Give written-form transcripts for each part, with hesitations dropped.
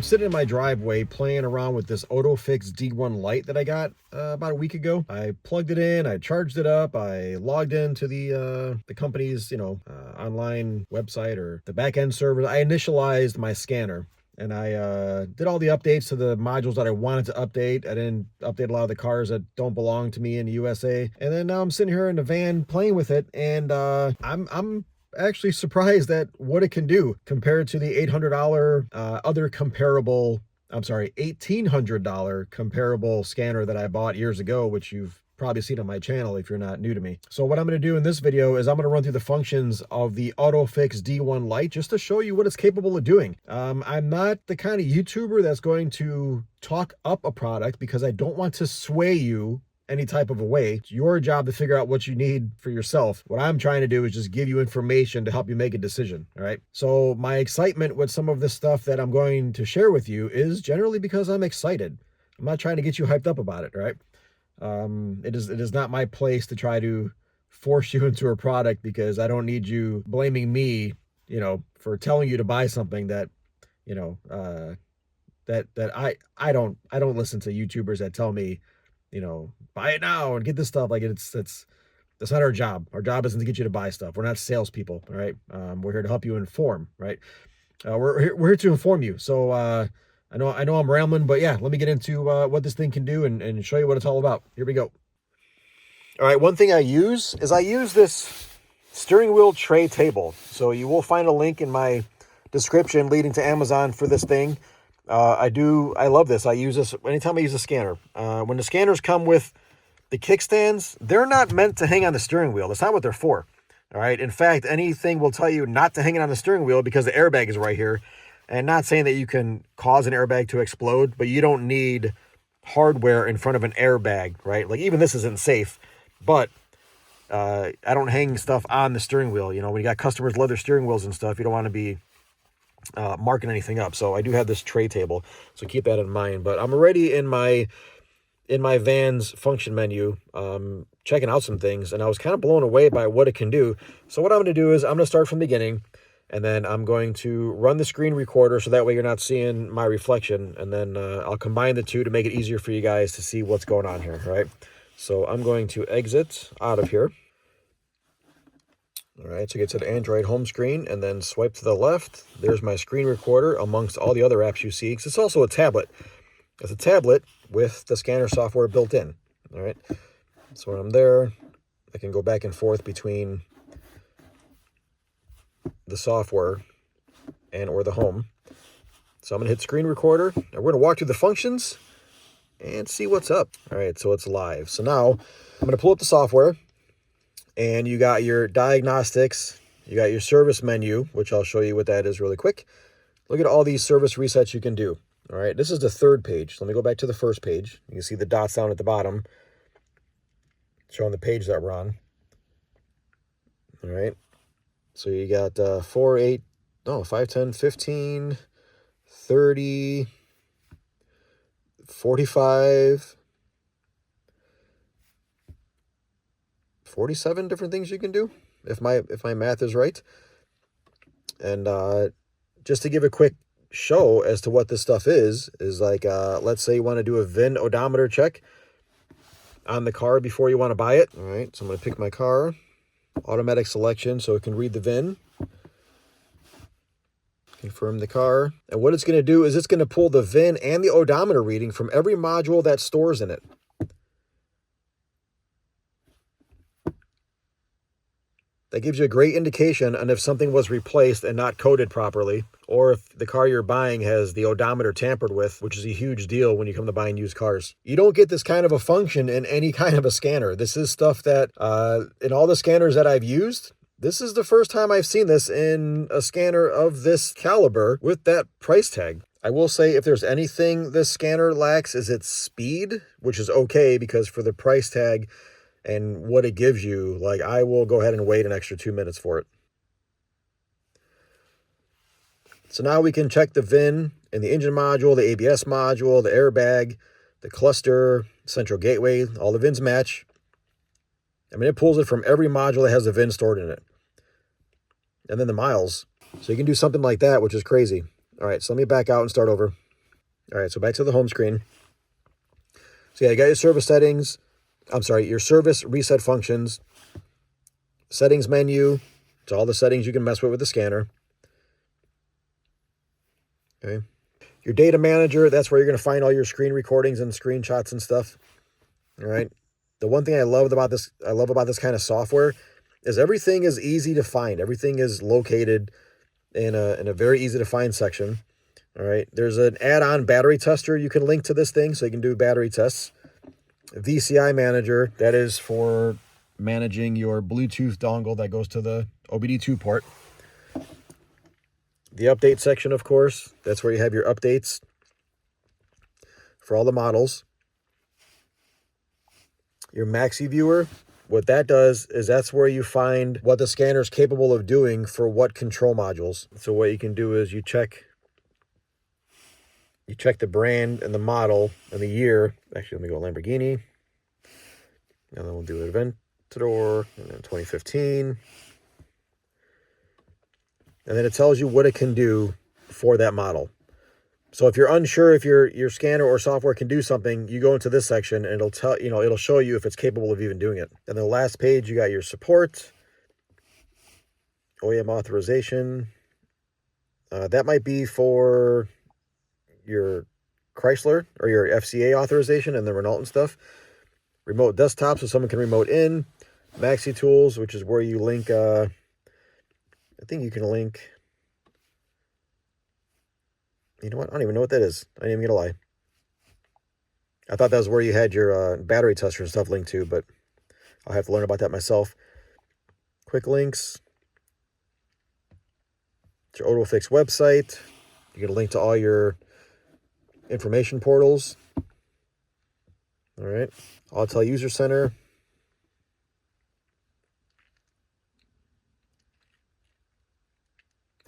sitting in my driveway playing around with this Otofix D1 Lite that I got about a week ago. I plugged it in, I charged it up, I logged into the company's, online website or the back-end server. I initialized my scanner. And I did all the updates to the modules that I wanted to update. I didn't update a lot of the cars that don't belong to me in the USA. And then now I'm sitting here in the van playing with it, and I'm actually surprised at what it can do compared to the $800 other comparable, I'm sorry, $1,800 comparable scanner that I bought years ago, which you've probably seen on my channel if you're not new to me. So what I'm going to do in this video is I'm going to run through the functions of the Otofix D1 Lite just to show you what it's capable of doing. I'm not the kind of YouTuber that's going to talk up a product because I don't want to sway you any type of a way. It's your job to figure out what you need for yourself. What I'm trying to do is just give you information to help you make a decision, all right? So my excitement with some of this stuff that I'm going to share with you is generally because I'm excited. I'm not trying to get you hyped up about it, right? It is not my place to try to force you into a product because I don't need you blaming me, for telling you to buy something that, that I don't listen to YouTubers that tell me, buy it now and get this stuff. Like that's not our job. Our job isn't to get you to buy stuff. We're not salespeople, all right? We're here to help you inform, right? We're here to inform you. So, I know I'm rambling, but yeah, let me get into what this thing can do and show you what it's all about. Here we go. All right, one thing I use this steering wheel tray table. So you will find a link in my description leading to Amazon for this thing. I love this. I use this anytime I use a scanner. When the scanners come with the kickstands, they're not meant to hang on the steering wheel. That's not what they're for. All right. In fact, anything will tell you not to hang it on the steering wheel because the airbag is right here. And not saying that you can cause an airbag to explode, but you don't need hardware in front of an airbag, right? Like even this isn't safe, but I don't hang stuff on the steering wheel. When you got customers leather steering wheels and stuff, you don't want to be marking anything up. So I do have this tray table, so keep that in mind. But I'm already in my van's function menu, checking out some things, and I was kind of blown away by what it can do. So what I'm going to do is I'm going to start from the beginning. And then I'm going to run the screen recorder so that way you're not seeing my reflection. And then I'll combine the two to make it easier for you guys to see what's going on here, right? So I'm going to exit out of here. All right, so get to the Android home screen and then swipe to the left. There's my screen recorder amongst all the other apps you see. Because it's also a tablet. It's a tablet with the scanner software built in, all right? So when I'm there, I can go back and forth between the software or the home. So I'm going to hit screen recorder, and we're going to walk through the functions and see what's up. All right, so it's live. So now I'm going to pull up the software, and you got your diagnostics, you got your service menu, which I'll show you what that is really quick. Look at all these service resets you can do. All right, this is the third page. Let me go back to the first page. You can see the dots down at the bottom showing the page that we're on. All right. So you got 5, 10, 15, 30, 45, 47 different things you can do, if my math is right. And just to give a quick show as to what this stuff is like, let's say you want to do a VIN odometer check on the car before you want to buy it. All right, so I'm going to pick my car. Automatic selection so it can read the VIN. Confirm the car. And what it's going to do is it's going to pull the VIN and the odometer reading from every module that stores in it. That gives you a great indication on if something was replaced and not coded properly, or if the car you're buying has the odometer tampered with, which is a huge deal when you come to buying used cars. You don't get this kind of a function in any kind of a scanner. This is stuff that, in all the scanners that I've used, this is the first time I've seen this in a scanner of this caliber with that price tag. I will say if there's anything this scanner lacks is its speed, which is okay because for the price tag and what it gives you, like, I will go ahead and wait an extra 2 minutes for it. So now we can check the VIN in the engine module, the ABS module, the airbag, the cluster, central gateway, all the VINs match. I mean, it pulls it from every module that has the VIN stored in it. And then the miles. So you can do something like that, which is crazy. All right, so let me back out and start over. All right, so back to the home screen. So yeah, you got your service settings. I'm sorry, your service reset functions. Settings menu. It's all the settings you can mess with the scanner. Okay. Your data manager, that's where you're going to find all your screen recordings and screenshots and stuff. All right. The one thing I love about this kind of software is everything is easy to find. Everything is located in a very easy to find section. All right. There's an add-on battery tester you can link to this thing so you can do battery tests. VCI manager, that is for managing your Bluetooth dongle that goes to the OBD2 port. The update section, of course, that's where you have your updates for all the models. Your Maxi viewer, what that does is that's where you find what the scanner is capable of doing for what control modules. So what you can do is you check the brand and the model and the year. Actually, let me go Lamborghini. And then we'll do Aventador, and then 2015. And then it tells you what it can do for that model. So if you're unsure if your scanner or software can do something, you go into this section and it'll show you if it's capable of even doing it. And the last page, you got your support, OEM authorization. That might be for your Chrysler or your FCA authorization and the Renault and stuff. Remote desktop, so someone can remote in. Maxi tools, which is where you link, I think you can link, you know what? I don't even know what that is. I ain't even gonna lie. I thought that was where you had your battery tester and stuff linked to, but I'll have to learn about that myself. Quick links. It's your Otofix website. You get a link to all your information portals. All right. Autel User Center.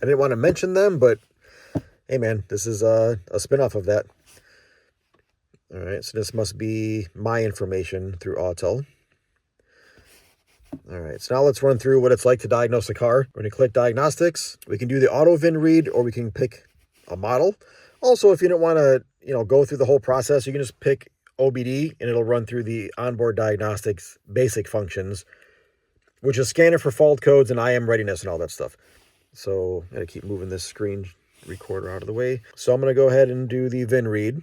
I didn't want to mention them, but hey, man, this is a spinoff of that. All right, so this must be my information through Autel. All right, so now let's run through what it's like to diagnose a car. We're going to click Diagnostics. We can do the auto VIN read, or we can pick a model. Also, if you don't want to, go through the whole process, you can just pick OBD, and it'll run through the onboard diagnostics basic functions, which is scanner for fault codes and IM readiness and all that stuff. So I gotta keep moving this screen recorder out of the way. So I'm gonna go ahead and do the VIN read.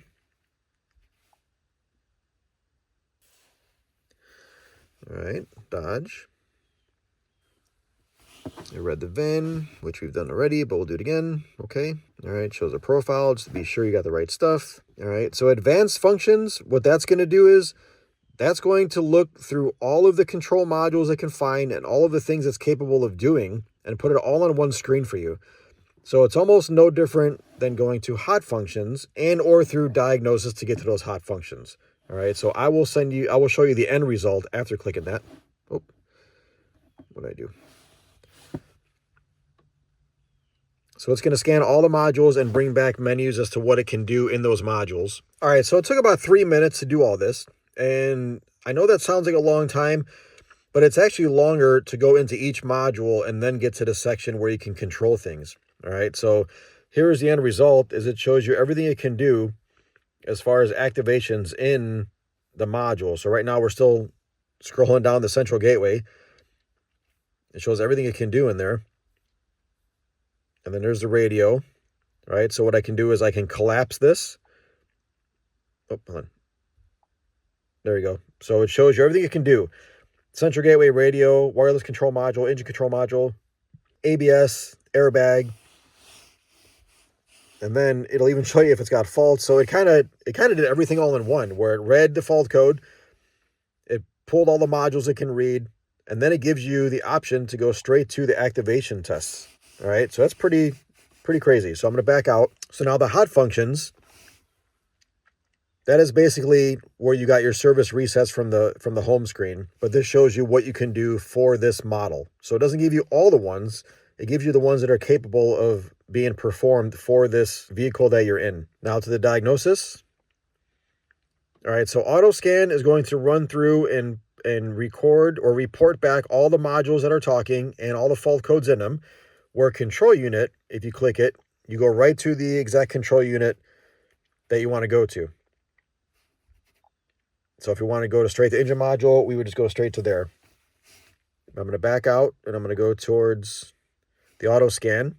All right, Dodge. I read the VIN, which we've done already, but we'll do it again. Okay. All right, shows a profile just to be sure you got the right stuff. All right, so advanced functions, what that's going to do is that's going to look through all of the control modules it can find and all of the things it's capable of doing and put it all on one screen for you. So it's almost no different than going to hot functions and or through diagnosis to get to those hot functions. All right, so I will show you the end result after clicking that. Oh, what did I do? So it's going to scan all the modules and bring back menus as to what it can do in those modules. All right, so it took about 3 minutes to do all this. And I know that sounds like a long time, but it's actually longer to go into each module and then get to the section where you can control things. All right, so here's the end result, is it shows you everything it can do as far as activations in the module. So right now we're still scrolling down the central gateway. It shows everything it can do in there. And then there's the radio, right? So what I can do is I can collapse this. Oh, hold on. There you go. So it shows you everything it can do. Central gateway, radio, wireless control module, engine control module, ABS, airbag. And then it'll even show you if it's got faults. So it kind of did everything all in one, where it read the fault code, it pulled all the modules it can read, and then it gives you the option to go straight to the activation tests. All right, so that's pretty crazy. So I'm going to back out. So now the hot functions, that is basically where you got your service resets from the home screen, but this shows you what you can do for this model. So it doesn't give you all the ones. It gives you the ones that are capable of being performed for this vehicle that you're in. Now to the diagnosis. All right, so auto scan is going to run through and record or report back all the modules that are talking and all the fault codes in them. Where control unit, if you click it, you go right to the exact control unit that you want to go to. So if you want to go to straight to engine module, we would just go straight to there. I'm going to back out and I'm going to go towards the auto scan.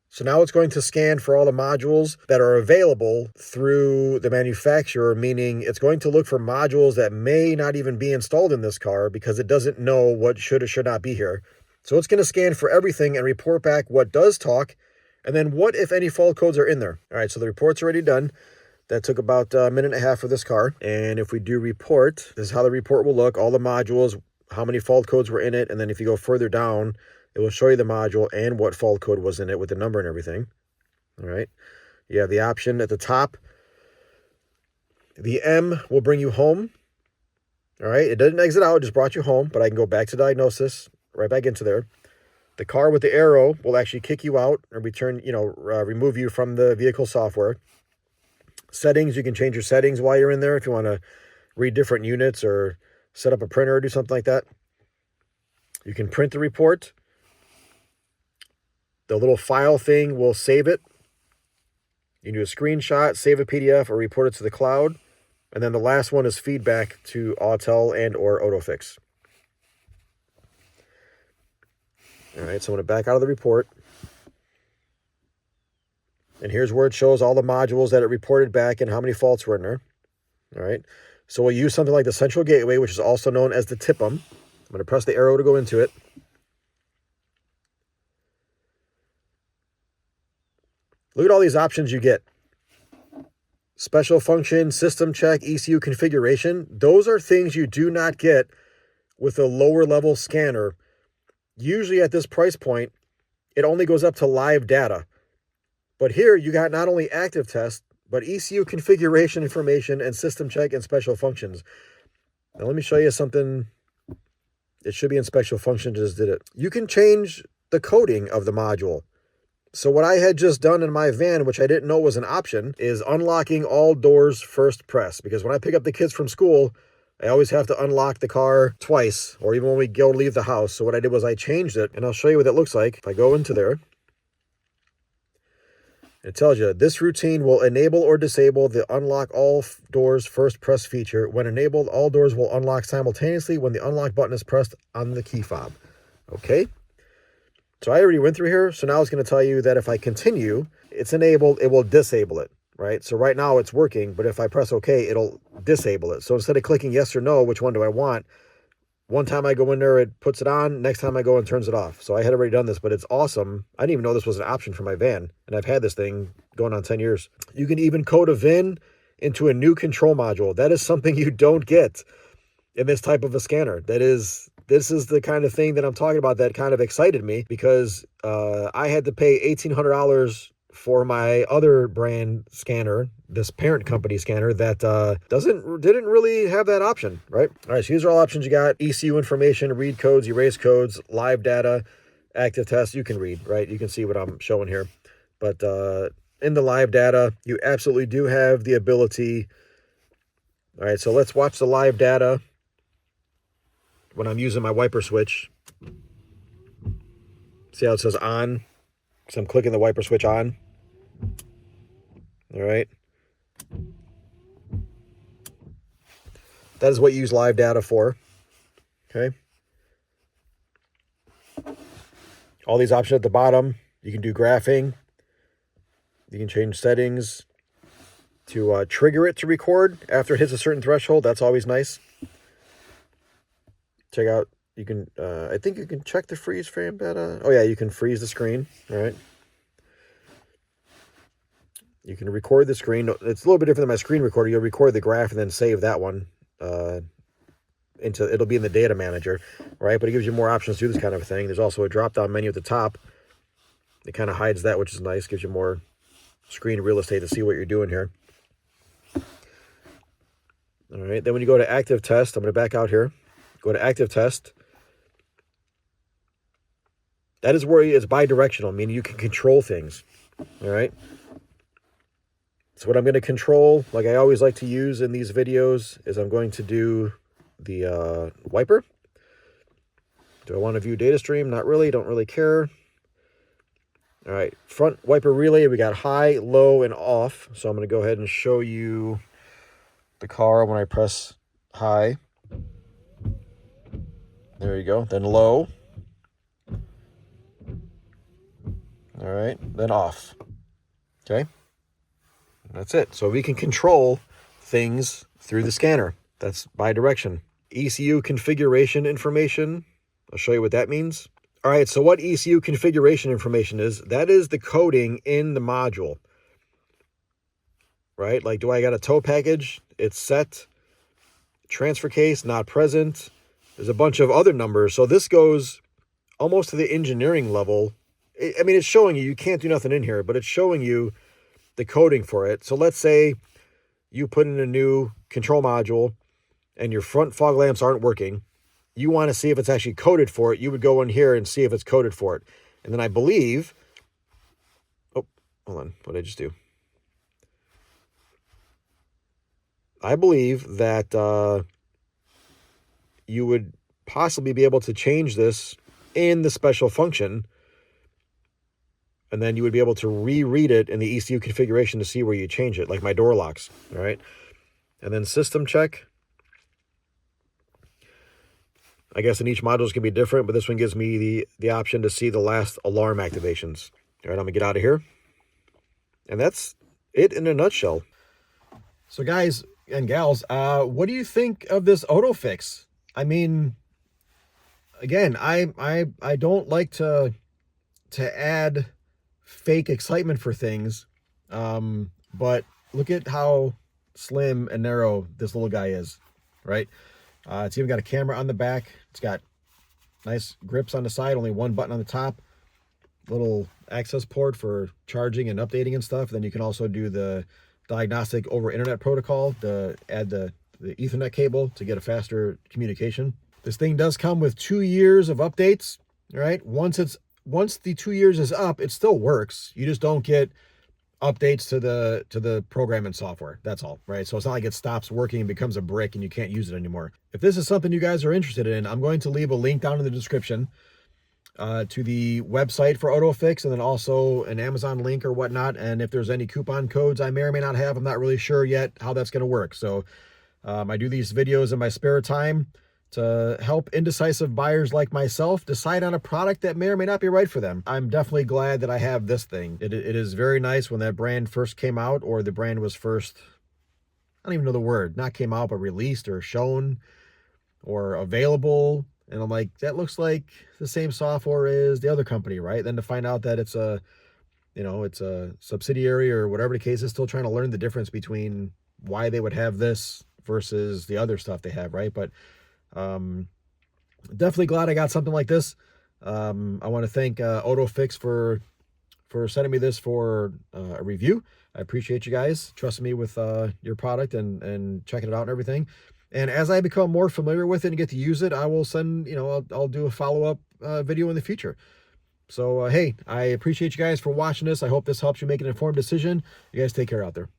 So now it's going to scan for all the modules that are available through the manufacturer, meaning it's going to look for modules that may not even be installed in this car because it doesn't know what should or should not be here. So it's going to scan for everything and report back what does talk, and then what, if any, fault codes are in there. All right, so the report's already done. That took about a minute and a half for this car. And if we do report, this is how the report will look. All the modules, how many fault codes were in it, and then if you go further down, it will show you the module and what fault code was in it with the number and everything. All right. You have the option at the top. The M will bring you home. All right. It didn't exit out. It just brought you home. But I can go back to diagnosis, right back into there. The car with the arrow will actually kick you out or return, remove you from the vehicle software. Settings, you can change your settings while you're in there if you want to read different units or set up a printer or do something like that. You can print the report. The little file thing will save it. You can do a screenshot, save a PDF, or report it to the cloud. And then the last one is feedback to autel and or Otofix. All right, so I'm going to back out of the report. And here's where it shows all the modules that it reported back and how many faults were in there. All right, so we'll use something like the central gateway, which is also known as the TIPM. I'm going to press the arrow to go into it. Look at all these options you get. Special function, system check, ECU configuration. Those are things you do not get with a lower level scanner. Usually at this price point, it only goes up to live data. But here you got not only active test, but ECU configuration information and system check and special functions. Now let me show you something. It should be in special functions, just did it. You can change the coding of the module. So what I had just done in my van, which I didn't know was an option, is unlocking all doors first press. Because when I pick up the kids from school, I always have to unlock the car twice, or even when we go leave the house. So what I did was I changed it, and I'll show you what that looks like. If I go into there, it tells you this routine will enable or disable the unlock all doors first press feature. When enabled, all doors will unlock simultaneously when the unlock button is pressed on the key fob. Okay. So I already went through here. So now it's going to tell you that if I continue, it's enabled, it will disable it, right? So right now it's working, but if I press OK, it'll disable it. So instead of clicking yes or no, which one do I want? One time I go in there, it puts it on. Next time I go and turns it off. So I had already done this, but it's awesome. I didn't even know this was an option for my van. And I've had this thing going on 10 years. You can even code a VIN into a new control module. That is something you don't get in this type of a scanner. This is the kind of thing that I'm talking about that kind of excited me because I had to pay $1,800 for my other brand scanner, this parent company scanner that didn't really have that option, right? All right, so these are all options you got. ECU information, read codes, erase codes, live data, active test. You can read, right? You can see what I'm showing here. But in the live data, you absolutely do have the ability. All right, so let's watch the live data when I'm using my wiper switch. See how it says on? So I'm clicking the wiper switch on. All right. That is what you use live data for. Okay. All these options at the bottom. You can do graphing. You can change settings to trigger it to record after it hits a certain threshold. That's always nice. Check out, you can, I think you can check the freeze frame data. Oh yeah, you can freeze the screen, all right? You can record the screen. It's a little bit different than my screen recorder. You'll record the graph and then save that one it'll be in the data manager, right? But it gives you more options to do this kind of a thing. There's also a drop-down menu at the top. It kind of hides that, which is nice. Gives you more screen real estate to see what you're doing here. All right, then when you go to active test, I'm going to back out here. Go to active test. That is where it's bidirectional, meaning you can control things. All right. So what I'm going to control, like I always like to use in these videos, is I'm going to do the wiper. Do I want to view data stream? Not really. Don't really care. All right, front wiper relay, we got high, low, and off. So I'm going to go ahead and show you the car when I press high. There you go. Then low. All right, then off. Okay, that's it. So we can control things through the scanner. That's bidirection. ECU configuration information. I'll show you what that means. All right, so what ECU configuration information is, that is the coding in the module, right? Like, do I got a tow package? It's set. Transfer case, not present. There's a bunch of other numbers. So this goes almost to the engineering level. I mean, it's showing you can't do nothing in here, but it's showing you the coding for it. So let's say you put in a new control module and your front fog lamps aren't working. You want to see if it's actually coded for it. You would go in here and see if it's coded for it. And then I believe, oh, hold on, what did I just do? I believe that you would possibly be able to change this in the special function, and then you would be able to reread it in the ECU configuration to see where you change it, like my door locks, all right? And then system check. I guess in each module is going to be different, but this one gives me the option to see the last alarm activations. All right, I'm going to get out of here. And that's it in a nutshell. So guys and gals, what do you think of this Otofix? I mean, again, I don't like to add fake excitement for things, but look at how slim and narrow this little guy is, right? It's even got a camera on the back. It's got nice grips on the side, only one button on the top, little access port for charging and updating and stuff. Then you can also do the diagnostic over internet protocol to add the Ethernet cable to get a faster communication. This thing does come with 2 years of updates, all right? Once the 2 years is up, it still works. You just don't get updates to the program and software. That's all, right? So it's not like it stops working and becomes a brick and you can't use it anymore. If this is something you guys are interested in, I'm going to leave a link down in the description to the website for Otofix, and then also an Amazon link or whatnot. And if there's any coupon codes I may or may not have, I'm not really sure yet how that's going to work. So I do these videos in my spare time to help indecisive buyers like myself decide on a product that may or may not be right for them. I'm definitely glad that I have this thing. It is very nice. When that brand first came out, or the brand was first, I don't even know the word, not came out, but released or shown or available. And I'm like, that looks like the same software as the other company, right? Then to find out that it's a, it's a subsidiary or whatever the case is, still trying to learn the difference between why they would have this versus the other stuff they have, right? But definitely glad I got something like this. I want to thank Otofix for sending me this for a review. I appreciate you guys trusting me with your product and checking it out and everything. And as I become more familiar with it and get to use it, I will send, I'll do a follow-up video in the future. So, hey, I appreciate you guys for watching this. I hope this helps you make an informed decision. You guys take care out there.